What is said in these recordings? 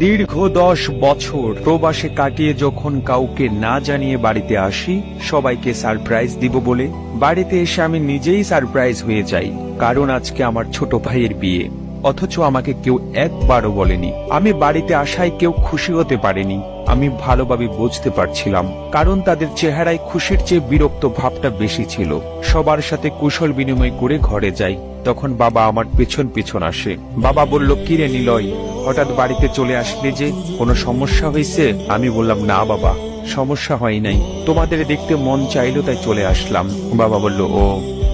দীর্ঘ 10 বছর প্রবাসে কাটিয়ে যখন কাউকে না জানিয়ে বাড়িতে আসি সবাইকে সারপ্রাইজ দিব বলে, বাড়িতে এসে আমি নিজেই সারপ্রাইজ হয়ে যাই। কারণ আজকে আমার ছোট ভাইয়ের বিয়ে, অথচ আমাকে কেউ একবারও বলেনি। আমি বাড়িতে আসায় কেউ খুশি হতে পারেনি। আমি ভালোভাবে বুঝতে পারছিলাম, কারণ তাদের চেহারায় খুশির চেয়ে বিরক্ত ভাবটা বেশি ছিল। সবার সাথে কুশল বিনিময় করে ঘরে যাই, তখন বাবা আমার পেছন পেছন আসে। বাবা বলল, কিরে নিলয়, হঠাৎ বাড়িতে চলে আসলে যে, কোনো সমস্যা হয়েছে? আমি বললাম, না বাবা, সমস্যা হয় নাই, তোমাদের দেখতে মন চাইলো তাই চলে আসলাম। বাবা বলল, ও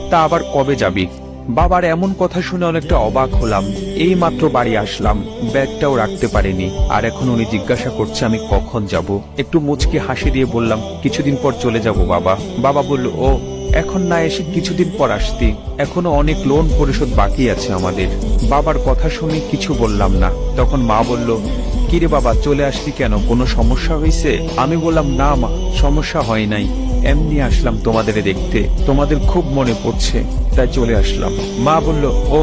তা আবার কবে যাবি? বাবার এমন কথা শুনে অনেকটা অবাক হলাম। এই মাত্র বাড়ি আসলাম, ব্যাগটাও রাখতে পারিনি, আর এখন উনি জিজ্ঞাসা করছে আমি কখন যাব। একটু মুচকি হাসি দিয়ে বললাম, কিছুদিন পর চলে যাব বাবা। বাবা বলল, ও এখন না এসে কিছুদিন পর আসতি, এখনো অনেক লোন পরিশোধ বাকি আছে আমাদের। বাবার কথা শুনে কিছু বললাম না। তখন মা বলল, কিরে বাবা, চলে আসলি কেন, কোনো সমস্যা হয়েছে? আমি বললাম, না মা, সমস্যা হয় নাই, এমনি আসলাম তোমাদের দেখতে, তোমাদের খুব মনে পড়ছে তাই চলে আসলাম। মা বলল, ও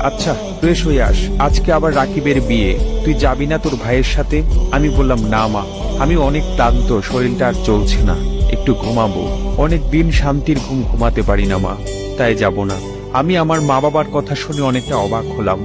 আচ্ছা, ফ্রেশ হয়ে আস, আজকে আবার রাকিবের বিয়ে, তুই যাবি না তোর ভাইয়ের সাথে? আমি বললাম, না মা, আমি অনেক ক্লান্ত, শরীরটা আর চলছে না, একটু ঘুমাবো, অনেক দিন শান্তির ঘুম ঘুমাতে পারি না মা, তাই যাব না। আমি আমার মা বাবার কথা শুনে অনেকটা অবাক হলাম।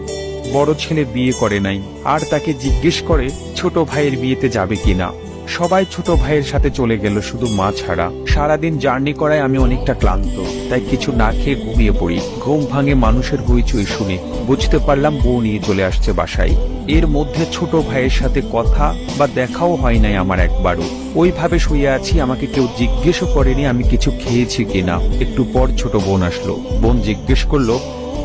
বড় ছেলে বিয়ে করে নাই, আর তাকে জিজ্ঞেস করে ছোট ভাইয়ের বিয়েতে যাবে কিনা। সবাই ছোট ভাইয়ের সাথে চলে গেল, শুধু মা ছাড়া। সারাদিন জার্নি করায় আমি অনেকটা ক্লান্ত, তাই কিছু না খেয়ে ঘুমিয়ে পড়ি। ঘুম ভাঙে মানুষের হইচই শুনে, বুঝতে পারলাম বউ নিয়ে চলে আসছে বাসায়। এর মধ্যে ছোট ভাইয়ের সাথে কথা বা দেখাও হয় নাই আমার একবারও। ওইভাবে শুয়ে আছি, আমাকে কেউ জিজ্ঞেসও করেনি আমি কিছু খেয়েছি কিনা। একটু পর ছোট বোন আসলো। বোন জিজ্ঞেস করলো,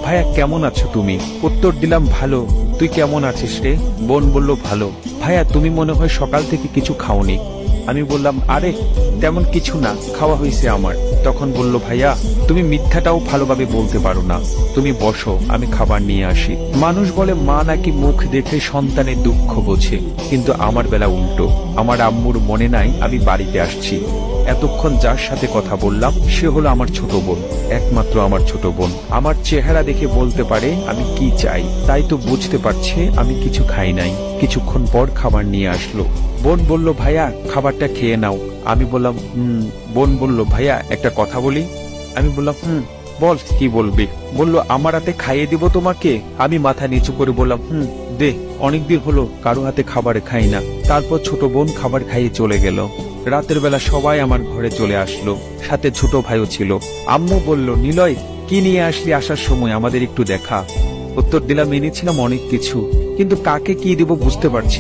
ভাইয়া কেমন আছো তুমি? উত্তর দিলাম, ভালো, তুই কেমন আছিস রে? বোন বলল, ভালো। ভাইয়া তুমি মনে হয় সকাল থেকে কিছু খাওনি। আমি বললাম, আরে তেমন কিছু না, খাওয়া হয়েছে আমার। তখন বলল, ভাইয়া তুমি মিথ্যাটাও ভালোভাবে বলতে পারো না, তুমি বসো, আমি খাবার নিয়ে আসি। মানুষ বলে মা নাকি মুখ দেখে সন্তানের দুঃখ বোঝে, কিন্তু আমার বেলা উল্টো। আমার আম্মুর মনে নাই আমি বাড়িতে আসছি। এতক্ষণ যার সাথে কথা বললাম সে হলো আমার ছোট বোন, একমাত্র আমার ছোট বোন। আমার চেহারা দেখে বলতে পারে আমি কি চাই, তাই তো বুঝতে পারছে আমি কিছু খাই নাই। কিছুক্ষণ পর খাবার নিয়ে আসলো। বোন বলল, ভাইয়া খাবারটা খেয়ে নাও। আমি বললাম, বোন বলল, ভাইয়া একটা কথা বলি। আমি বললাম, বল, কি বলবি? বলল, আমার হাতে খাইয়ে দিব তোমাকে। আমি মাথা নিচু করে বললাম, দে, অনেকদিন হলো কারো হাতে খাবারে খাই না। তারপর ছোট বোন খাবার খাইয়ে চলে গেল। রাতের বেলা সবাই আমার ঘরে চলে আসলো, সাথে ছোট ভাইও ছিল। আম্মু বলল, নিলয় কি নিয়ে আসলি আসার সময়, আমাদের একটু দেখা। উত্তর দিলাম, এনেছিলাম অনেক কিছু, কিন্তু কাকে কি দিব বুঝতে পারছি